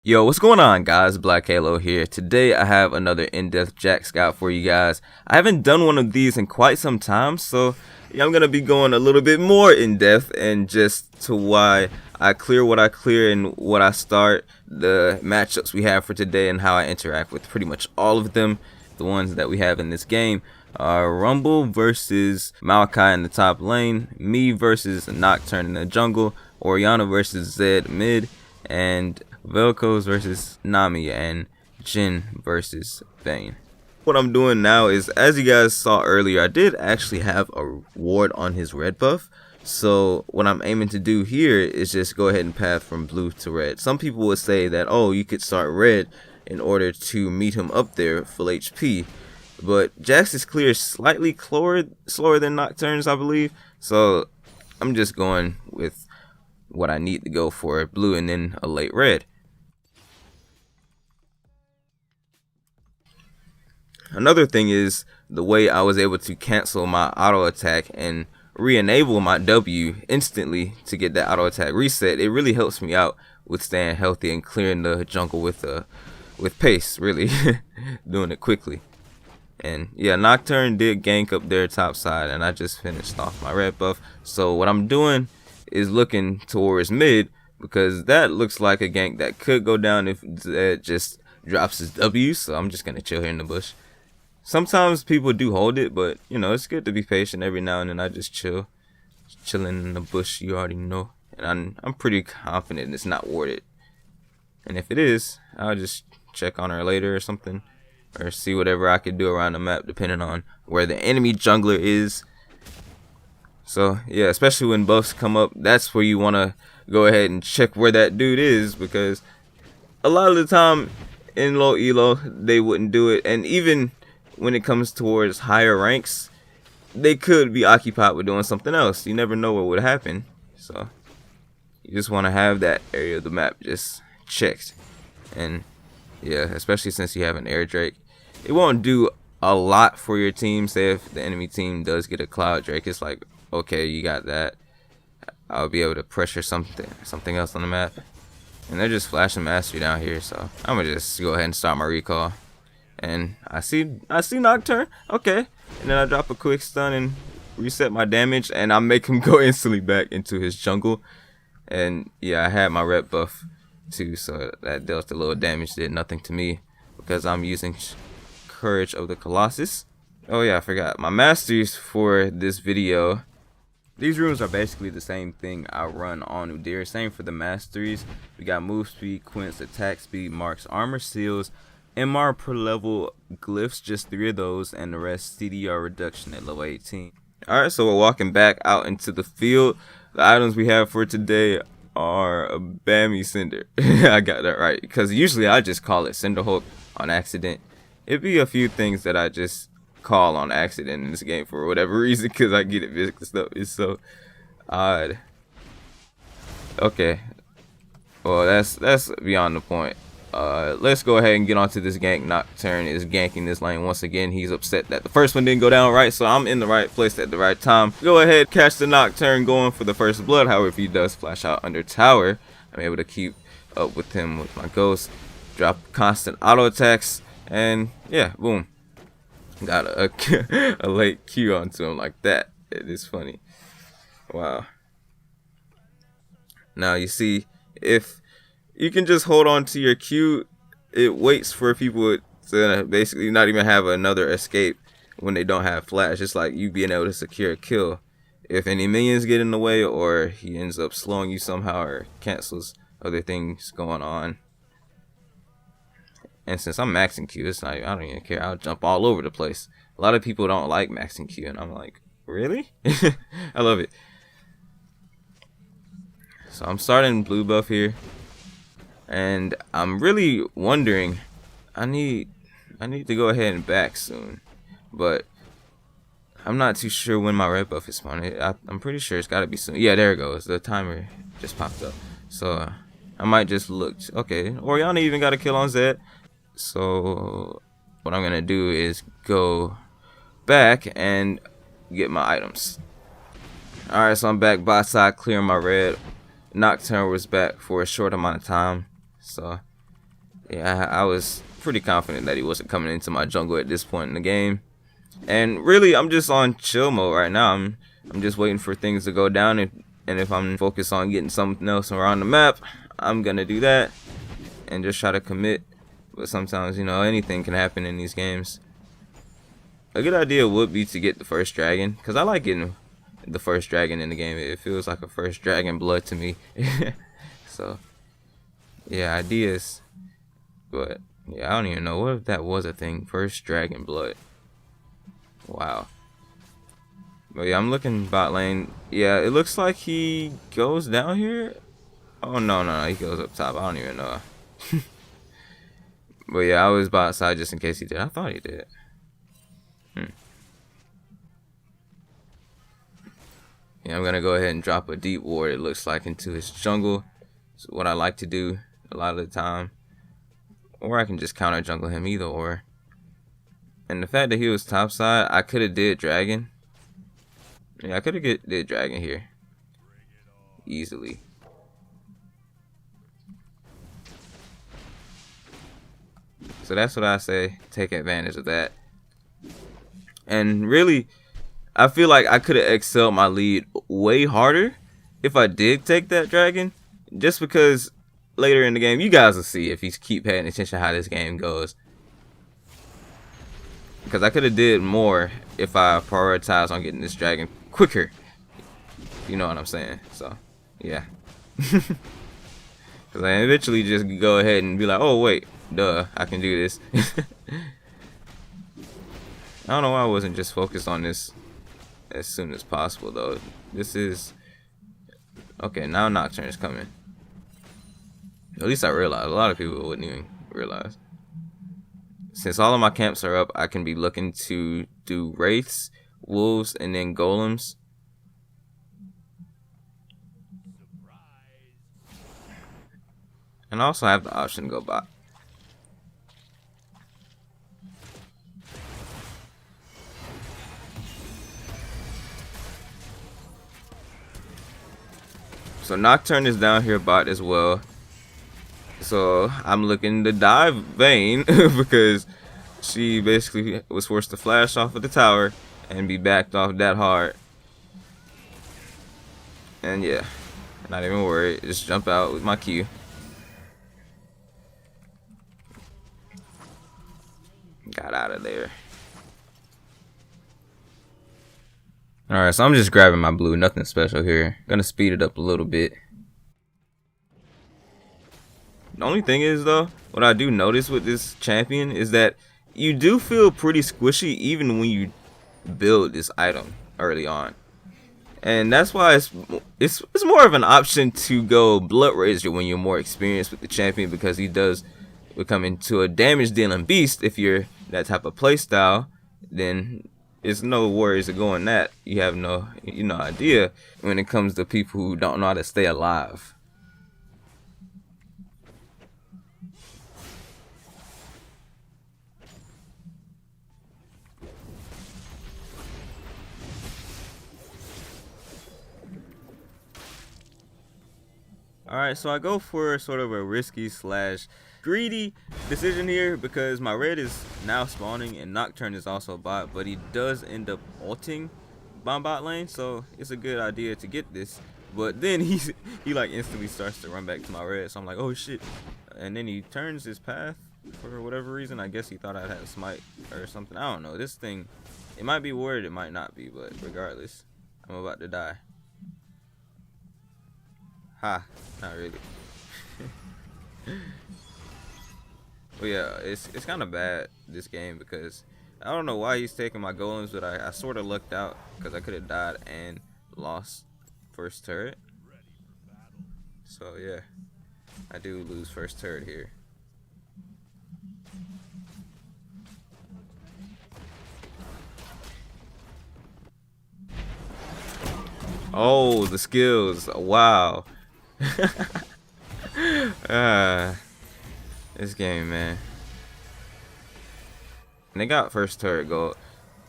Yo, what's going on, guys? Black Halo here. Today I have another in-depth Jax guide for you guys. I haven't done one of these in quite some time, so yeah, I'm gonna be going a little bit more in-depth and just to why I clear what I clear and what I start, the matchups we have for today, and how I interact with pretty much all of them, the ones that we have in this game. Rumble versus Maokai in the top lane, me versus Nocturne in the jungle, Orianna versus Zed mid, and Velcos versus Nami, and Jhin versus Vayne. What I'm doing now is, as you guys saw earlier, I did actually have a ward on his red buff. So what I'm aiming to do here is just go ahead and path from blue to red. Some people would say that, oh, you could start red in order to meet him up there full HP. But Jax is clear slightly slower than Nocturne's, I believe. So I'm just going with what I need to go for, blue and then a late red. Another thing is the way I was able to cancel my auto attack and re-enable my W instantly to get that auto attack reset. It really helps me out with staying healthy and clearing the jungle with pace, really. Doing it quickly. And yeah, Nocturne did gank up their top side, and I just finished off my red buff. So what I'm doing is looking towards mid, because that looks like a gank that could go down if Zed just drops his W. So I'm just gonna chill here in the bush. Sometimes people do hold it, but you know, it's good to be patient every now and then. I just chilling in the bush, you already know, and I'm pretty confident it's not warded. And if it is, I'll just check on her later or something, or see whatever I could do around the map depending on where the enemy jungler is. So yeah, especially when buffs come up, that's where you want to go ahead and check where that dude is, because a lot of the time in low elo they wouldn't do it, and even when it comes towards higher ranks, they could be occupied with doing something else. You never know what would happen. So you just want to have that area of the map just checked. And yeah, especially since you have an air drake, it won't do a lot for your team. Say if the enemy team does get a cloud drake, it's like, okay, you got that, I'll be able to pressure something else on the map. And they're just flashing Mastery down here, so I'm gonna just go ahead and start my recall. And I see Nocturne, okay, and then I drop a quick stun and reset my damage, and I make him go instantly back into his jungle. And yeah, I had my red buff too, so that dealt a little damage, did nothing to me because I'm using Courage of the Colossus. Oh yeah, I forgot my masteries for this video. These runes are basically the same thing I run on Udyr. Same for the masteries. We got move speed, quints, attack speed, marks, armor seals, MR per level, glyphs, just 3 of those, and the rest CDR reduction at level 18. Alright, so we're walking back out into the field. The items we have for today are a Bammy Cinder. I got that right, because usually I just call it Cinderhulk on accident. It'd be a few things that I just call on accident in this game for whatever reason, because I get it mixed up. It's so odd. Okay, well that's beyond the point. Let's go ahead and get onto this gank. Nocturne is ganking this lane once again. He's upset that the first one didn't go down right, so I'm in the right place at the right time. Go ahead, catch the Nocturne going for the first blood. However, if he does flash out under tower, I'm able to keep up with him with my ghost, drop constant auto attacks, and yeah, boom, got a late Q onto him like that. It is funny. Wow. Now you see, if you can just hold on to your Q, it waits for people to basically not even have another escape when they don't have flash. It's like you being able to secure a kill if any minions get in the way, or he ends up slowing you somehow or cancels other things going on. And since I'm maxing Q, it's not, I don't even care. I'll jump all over the place. A lot of people don't like maxing Q, and I'm like, really? I love it. So I'm starting blue buff here, and I'm really wondering, I need to go ahead and back soon, but I'm not too sure when my red buff is spawning. I'm pretty sure it's got to be soon. Yeah, there it goes. The timer just popped up. So I might just look. Okay, Orianna even got a kill on Zed. So what I'm gonna do is go back and get my items. Alright, so I'm back bot side, clearing my red. Nocturne was back for a short amount of time, so Yeah, I was pretty confident that he wasn't coming into my jungle at this point in the game. And really, I'm just on chill mode right now. I'm just waiting for things to go down, and if I'm focused on getting something else around the map, I'm gonna do that and just try to commit. But sometimes, you know, anything can happen in these games. A good idea would be to get the first dragon, because I like getting the first dragon in the game. It feels like a first dragon blood to me. So, yeah, ideas. But, yeah, I don't even know. What if that was a thing? First dragon blood. Wow. But, yeah, I'm looking bot lane. Yeah, it looks like he goes down here. Oh, no, he goes up top. I don't even know. But, yeah, I was bot side just in case he did. I thought he did. Yeah, I'm gonna go ahead and drop a deep ward, it looks like, into his jungle. It's what I like to do a lot of the time. Or I can just counter jungle him, either or. And the fact that he was top side, I could have did dragon. Yeah, I could have did dragon here. Easily. So that's what I say, take advantage of that. And really, I feel like I could have excelled my lead way harder if I did take that dragon. Just because later in the game, you guys will see if you keep paying attention how this game goes. Because I could have did more if I prioritized on getting this dragon quicker. You know what I'm saying? So, yeah. Because I eventually just go ahead and be like, oh wait, duh, I can do this. I don't know why I wasn't just focused on this as soon as possible, though. This is okay. Now Nocturne is coming. At least I realized. A lot of people wouldn't even realize. Since all of my camps are up, I can be looking to do wraiths, wolves, and then golems. And I also have the option to go bot. So Nocturne is down here bot as well. So I'm looking to dive Vayne because she basically was forced to flash off of the tower and be backed off that hard. And yeah, not even worried. Just jump out with my Q. Got out of there. Alright, so I'm just grabbing my blue. Nothing special here. Gonna speed it up a little bit. The only thing is, though, what I do notice with this champion is that you do feel pretty squishy even when you build this item early on. And that's why it's more of an option to go Blood Razor when you're more experienced with the champion, because he does become into a damage dealing beast. If you're that type of playstyle, then it's no worries of going that. You have no idea when it comes to people who don't know how to stay alive. Alright, so I go for sort of a risky slash greedy decision here because my red is now spawning and Nocturne is also bot, but he does end up ulting bot lane, so it's a good idea to get this. But then he like instantly starts to run back to my red, so I'm like, oh shit. And then he turns his path for whatever reason. I guess he thought I had a smite or something. I don't know. This thing, it might be worded, it might not be, but regardless, I'm about to die. Ha, not really. But yeah, it's kind of bad, this game, because I don't know why he's taking my golems, but I sort of lucked out because I could have died and lost first turret. So yeah, I do lose first turret here. Oh, the skills, wow. This game, man. And they got first turret gold,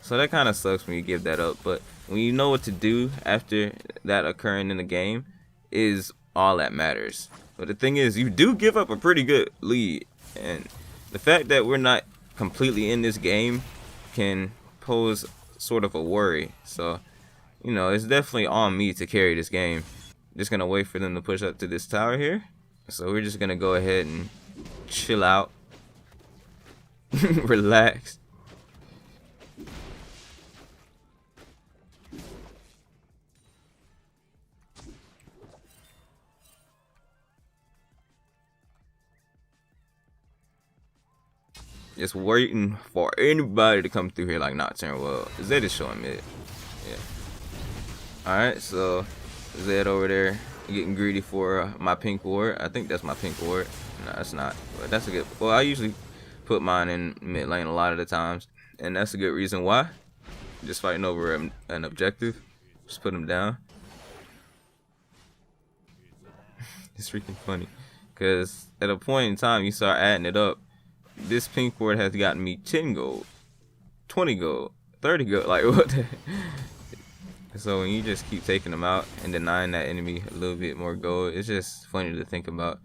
so that kind of sucks when you give that up. But when you know what to do after that occurring in the game, is all that matters. But the thing is, you do give up a pretty good lead And the fact that we're not completely in this game can pose sort of a worry. So, you know, it's definitely on me to carry this game. Just gonna wait for them to push up to this tower here. So we're just gonna go ahead and chill out. Relax. Just waiting for anybody to come through here like Nocturne. Well, Zed is showing mid. Yeah. Alright, so Zed over there getting greedy for my pink ward. I think that's my pink ward. No, it's not. But that's a good. Well, I usually put mine in mid lane a lot of the times. And that's a good reason why. Just fighting over an objective. Just put him down. It's freaking funny. Because at a point in time, you start adding it up. This pink ward has gotten me 10 gold, 20 gold, 30 gold. Like, what the heck? So when you just keep taking them out and denying that enemy a little bit more gold, it's just funny to think about.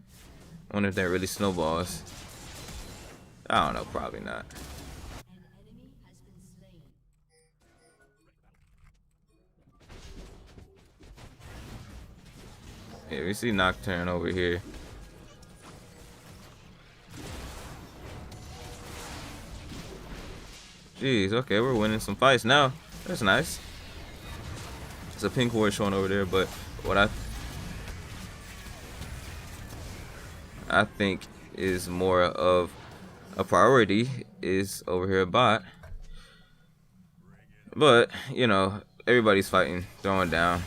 I wonder if that really snowballs. I don't know, probably not. Yeah, we see Nocturne over here. Jeez, okay, we're winning some fights now. That's nice. It's a pink ward showing over there, but what I think is more of a priority is over here bot. But, you know, everybody's fighting, throwing down.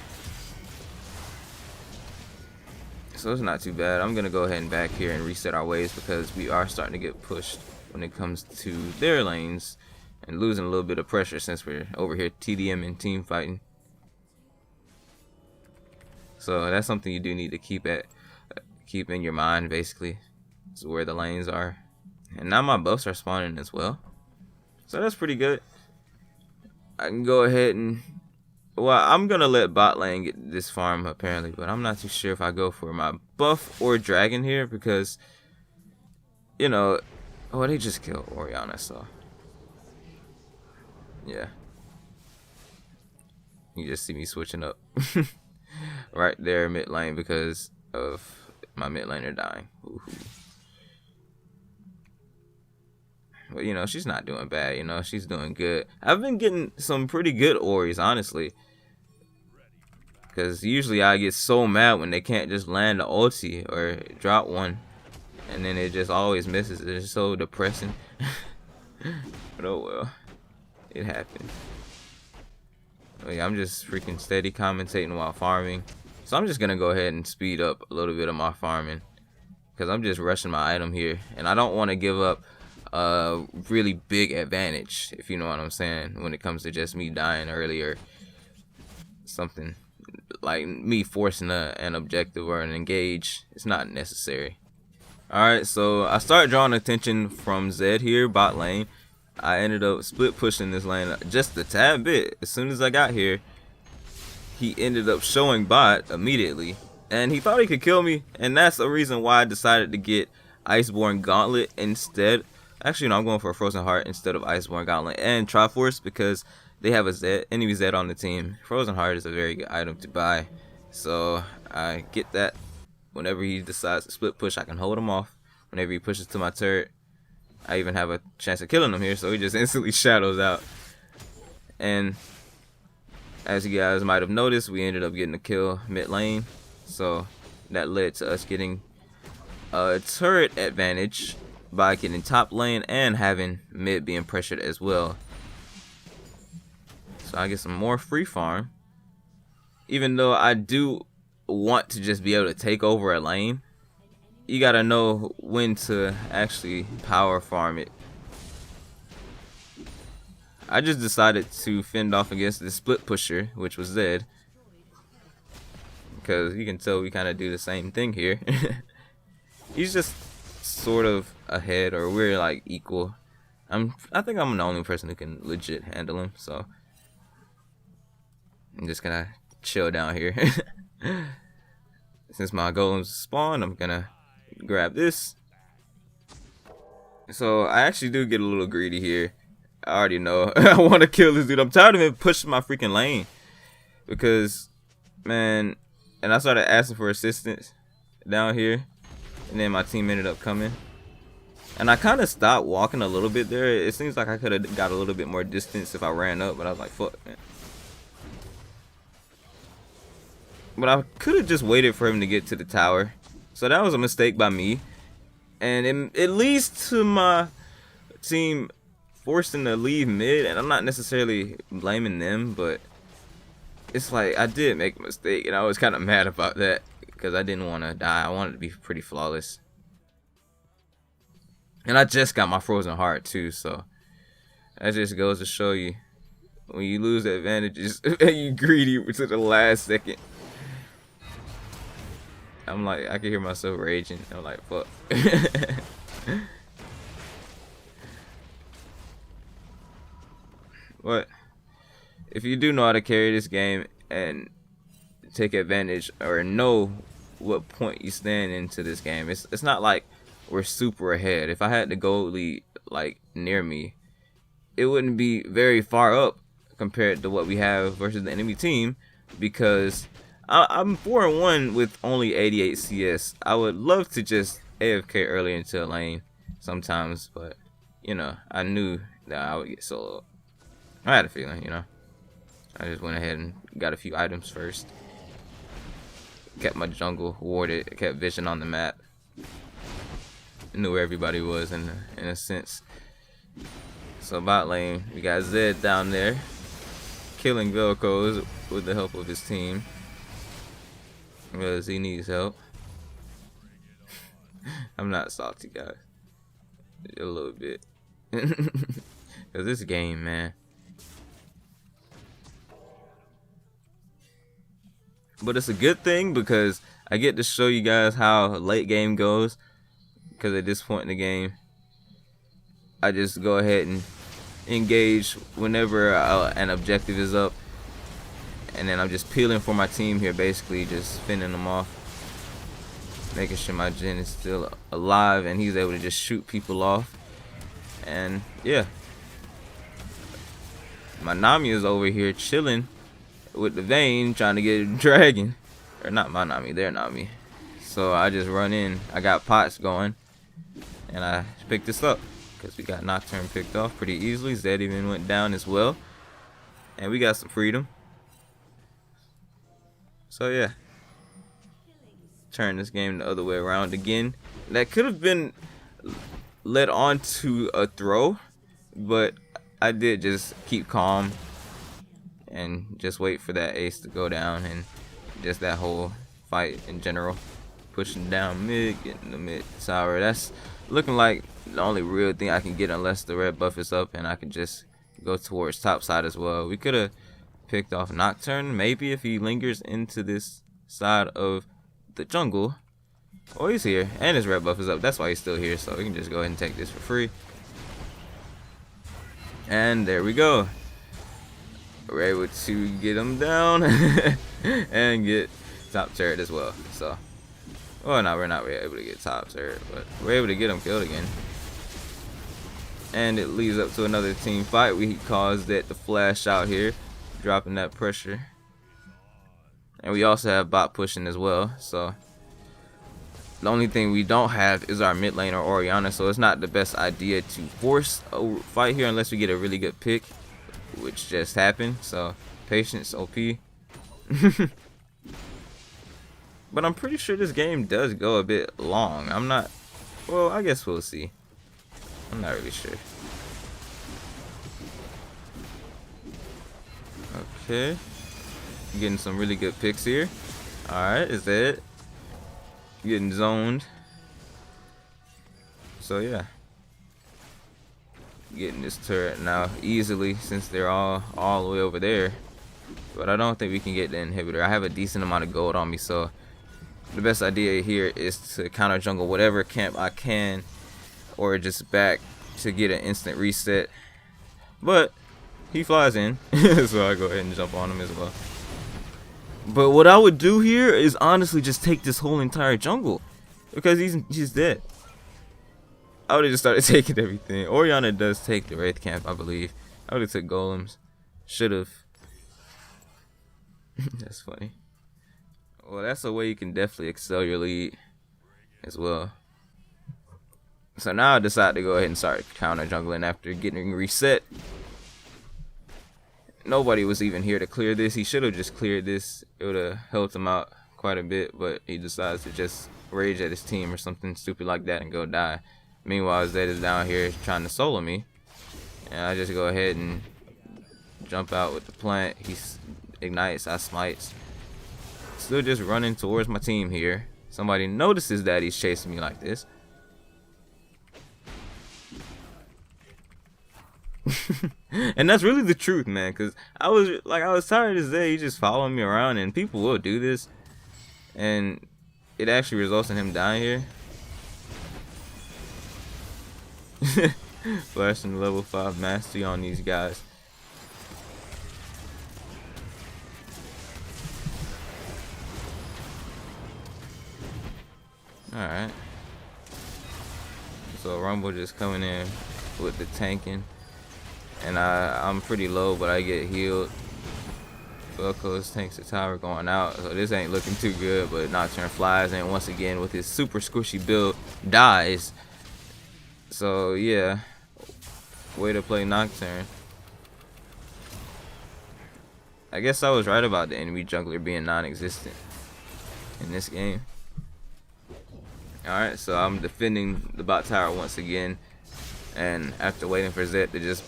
So it's not too bad. I'm gonna go ahead and back here and reset our waves because we are starting to get pushed when it comes to their lanes and losing a little bit of pressure since we're over here TDM and team fighting. So that's something you do need to keep in your mind, basically. Is where the lanes are. And now my buffs are spawning as well. So that's pretty good. I can go ahead and, well, I'm gonna let bot lane get this farm apparently, but I'm not too sure if I go for my buff or dragon here because, you know, oh, they just killed Oriana, so yeah. You just see me switching up right there mid lane because of my mid laner dying. Ooh. But, you know, she's not doing bad, you know, she's doing good. I've been getting some pretty good Oris, honestly. Because usually I get so mad when they can't just land the ulti or drop one. And then it just always misses. It's so depressing. But oh well. It happened. But yeah, I'm just freaking steady commentating while farming. So I'm just going to go ahead and speed up a little bit of my farming. Because I'm just rushing my item here. And I don't want to give up a really big advantage, if you know what I'm saying, when it comes to just me dying early or something. Like me forcing an objective or an engage. It's not necessary. Alright, so I started drawing attention from Zed here, bot lane. I ended up split pushing this lane just a tad bit. As soon as I got here, he ended up showing bot immediately. And he thought he could kill me. And that's the reason why I decided to get Iceborne Gauntlet instead. Actually, no, I'm going for a Frozen Heart instead of Iceborne Gauntlet and Triforce because they have a Zed, enemy Zed on the team. Frozen Heart is a very good item to buy. So I get that. Whenever he decides to split push, I can hold him off. Whenever he pushes to my turret, I even have a chance of killing him here. So he just instantly shadows out. And as you guys might have noticed, we ended up getting a kill mid lane. So that led to us getting a turret advantage by getting top lane and having mid being pressured as well. So I get some more free farm. Even though I do want to just be able to take over a lane, you gotta know when to actually power farm it. I just decided to fend off against the split pusher, which was Zed. Because you can tell we kind of do the same thing here. He's just sort of ahead, or we're like equal. I think I'm the only person who can legit handle him, so I'm just gonna chill down here. Since my golems spawn, I'm gonna grab this. So I actually do get a little greedy here. I already know. I want to kill this dude. I'm tired of him pushing my freaking lane. Because, man, and I started asking for assistance down here. And then my team ended up coming. And I kind of stopped walking a little bit there. It seems like I could have got a little bit more distance if I ran up. But I was like, fuck, man. But I could have just waited for him to get to the tower. So that was a mistake by me. And it leads to my team forcing to leave mid. And I'm not necessarily blaming them, but it's like I did make a mistake. And I was kind of mad about that because I didn't want to die. I wanted to be pretty flawless. And I just got my frozen heart too. So that just goes to show you, when you lose the advantages, you greedy to the last second. I'm like, I can hear myself raging. I'm like, fuck. But if you do know how to carry this game and take advantage or know what point you stand into this game, it's not like we're super ahead. If I had the goalie like near me, it wouldn't be very far up compared to what we have versus the enemy team, because I'm 4-1 with only 88 CS. I would love to just AFK early into a lane sometimes, but you know, I knew that I would get soloed. I had a feeling, you know. I just went ahead and got a few items first. Kept my jungle warded, kept vision on the map. Knew where everybody was in a sense. So bot lane, we got Zed down there, killing Velcros with the help of his team. Because he needs help. I'm not salty, guys. A little bit. Because this game, man. But it's a good thing because I get to show you guys how late game goes. Because at this point in the game, I just go ahead and engage whenever an objective is up. And then I'm just peeling for my team here, basically just fending them off, making sure my Jhin is still alive and he's able to just shoot people off. And yeah, my Nami is over here chilling with the Vayne, trying to get a dragon. Or not my Nami, their Nami. So I just run in. I got pots going, and I picked this up because we got Nocturne picked off pretty easily. Zed even went down as well, and we got some freedom. So yeah, turn this game the other way around again. That could have been led on to a throw, but I did just keep calm and just wait for that ace to go down, and just that whole fight in general. Pushing down mid, getting the mid tower. That's looking like the only real thing I can get unless the red buff is up and I can just go towards top side as well. We could have picked off Nocturne maybe if he lingers into this side of the jungle. Oh, he's here and his red buff is up. That's why he's still here, so we can just go ahead and take this for free. And there we go. We're able to get him down and get top turret as well. So, well, no, we're not really able to get top turret, but we're able to get him killed again. And it leads up to another team fight. We caused it to flash out here, dropping that pressure. And we also have bot pushing as well. So the only thing we don't have is our mid laner Orianna. So it's not the best idea to force a fight here unless we get a really good pick, which just happened. So patience, OP. But I'm pretty sure this game does go a bit long. I'm not, well, I guess we'll see. I'm not really sure. Okay, getting some really good picks here. Alright, is that it? Getting zoned. So yeah, getting this turret now easily since they're all the way over there. But I don't think we can get the inhibitor. I have a decent amount of gold on me, so the best idea here is to counter jungle whatever camp I can, or just back to get an instant reset. But he flies in, so I go ahead and jump on him as well. But what I would do here is honestly just take this whole entire jungle, because he's dead. I would have just started taking everything. Orianna does take the Wraith Camp, I believe. I would have took golems. Should have. That's funny. Well, that's a way you can definitely excel your lead as well. So now I decide to go ahead and start counter jungling after getting reset. Nobody was even here to clear this. He should have just cleared this. It would have helped him out quite a bit, but he decides to just rage at his team or something stupid like that and go die. Meanwhile, Zed is down here trying to solo me, and I just go ahead and jump out with the plant. He ignites, I smites. Still just running towards my team here. Somebody notices that he's chasing me like this. And that's really the truth, man, because I was tired of Zed. He just following me around, and people will do this, and it actually results in him dying here. Flashing level 5 mastery on these guys. Alright. So Rumble just coming in with the tanking. And I'm pretty low, but I get healed. Velcos tanks the tower going out. So this ain't looking too good, but Nocturne flies and once again with his super squishy build dies. So yeah. Way to play Nocturne. I guess I was right about the enemy jungler being non-existent in this game. Alright, so I'm defending the bot tower once again. And after waiting for Zed to just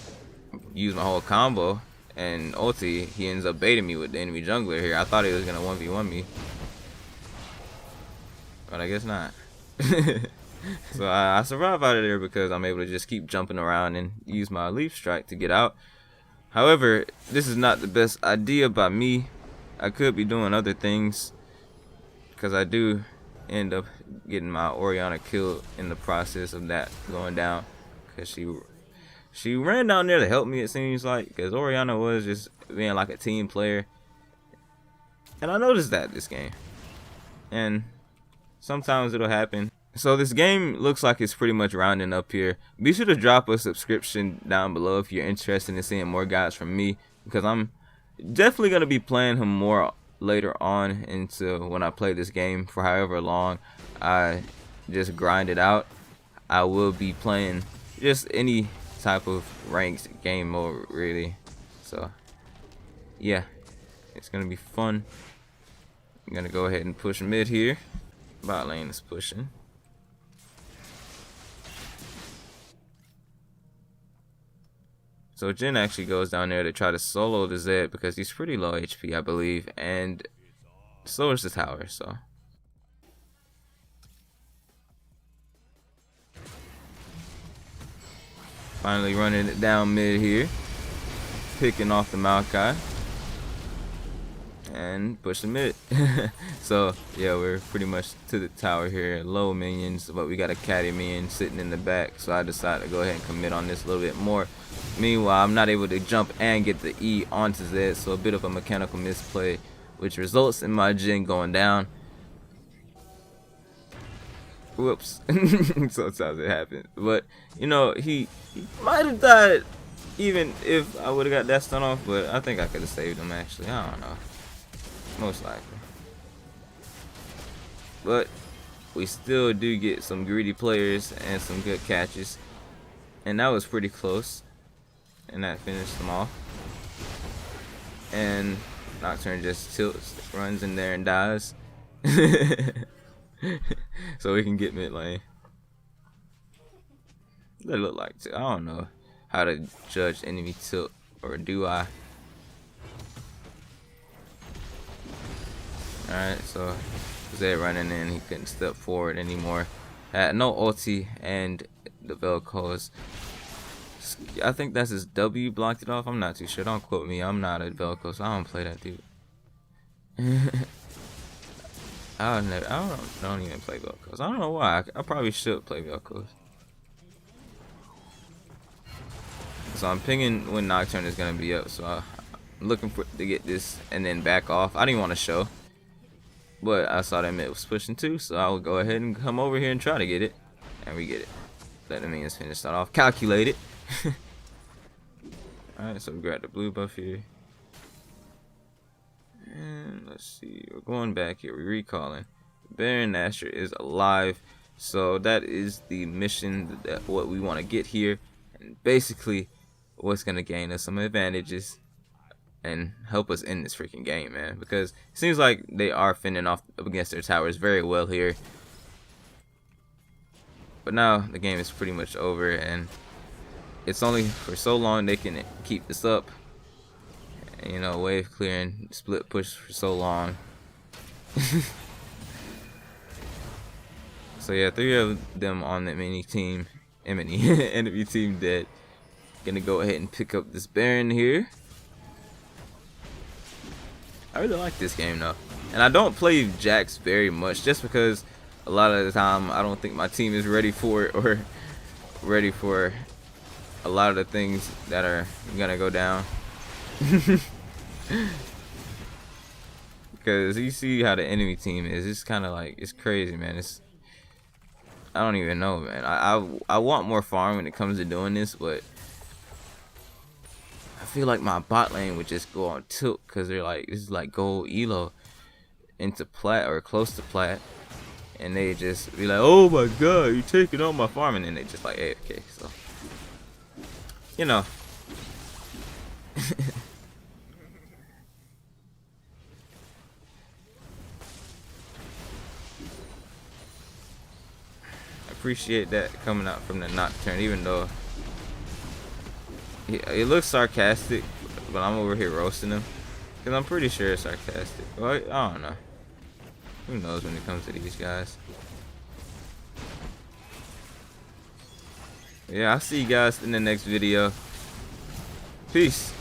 use my whole combo and ulti, he ends up baiting me with the enemy jungler here. I thought he was gonna 1v1 me, but I guess not. So I survive out of there because I'm able to just keep jumping around and use my leaf strike to get out. However, this is not the best idea by me. I could be doing other things, because I do end up getting my Orianna killed in the process of that going down, because she ran down there to help me, it seems like, because Orianna was just being like a team player. And I noticed that this game. And sometimes it'll happen. So this game looks like it's pretty much rounding up here. Be sure to drop a subscription down below if you're interested in seeing more guides from me, because I'm definitely going to be playing him more later on into when I play this game. For however long I just grind it out, I will be playing just any type of ranked game mode, really. So yeah, it's gonna be fun. I'm gonna go ahead and push mid here. Bot lane is pushing. So Jhin actually goes down there to try to solo the Zed because he's pretty low HP, I believe, and so is the tower. So finally running it down mid here, picking off the Maokai, and pushing mid. So yeah, we're pretty much to the tower here, low minions, but we got a caddy minion sitting in the back, so I decided to go ahead and commit on this a little bit more. Meanwhile, I'm not able to jump and get the E onto Zed, so a bit of a mechanical misplay, which results in my Jhin going down. Whoops. Sometimes it happens, but you know, he might have died even if I would have got that stun off, but I think I could have saved him actually. I don't know, most likely. But we still do get some greedy players and some good catches, and that was pretty close, and that finished them off. And Nocturne just tilts, runs in there and dies. So we can get mid lane. What it look like too. I don't know how to judge enemy tilt, or do I? Alright, so Zed running in, he couldn't step forward anymore. Had no ulti, and the Velcos, I think that's his W, blocked it off. I'm not too sure. Don't quote me. I'm not a Velcro, so I don't play that dude. I don't even play Velcros. I don't know why. I probably should play Velcros. So I'm pinging when Nocturne is gonna be up. So I'm looking to get this and then back off. I didn't want to show, but I saw that mid was pushing too, so I will go ahead and come over here and try to get it, and we get it. let the minions finish that off. Calculate it. Alright, so we got the blue buff here. And let's see, we're going back here, we're recalling. Baron Nashor is alive, so that is the mission, that what we want to get here, and basically what's gonna gain us some advantages and help us in this freaking game, man. Because it seems like they are fending off up against their towers very well here. But now the game is pretty much over, and it's only for so long they can keep this up. You know, wave clearing, split push for so long. So yeah, 3 of them on the enemy team dead. Gonna go ahead and pick up this Baron here. I really like this game though, and I don't play Jax very much just because a lot of the time I don't think my team is ready for it, or ready for a lot of the things that are gonna go down. Because you see how the enemy team is, it's kind of like, it's crazy, man. I don't even know, man. I want more farm when it comes to doing this, but I feel like my bot lane would just go on tilt, because they're like, this is like gold elo into plat or close to plat, and they just be like, oh my god, you're taking all my farm, and then they just like, hey, okay, so you know. Appreciate that coming out from the Nocturne, even though it looks sarcastic, but I'm over here roasting him because I'm pretty sure it's sarcastic. Well, I don't know. Who knows when it comes to these guys? Yeah, I'll see you guys in the next video. Peace.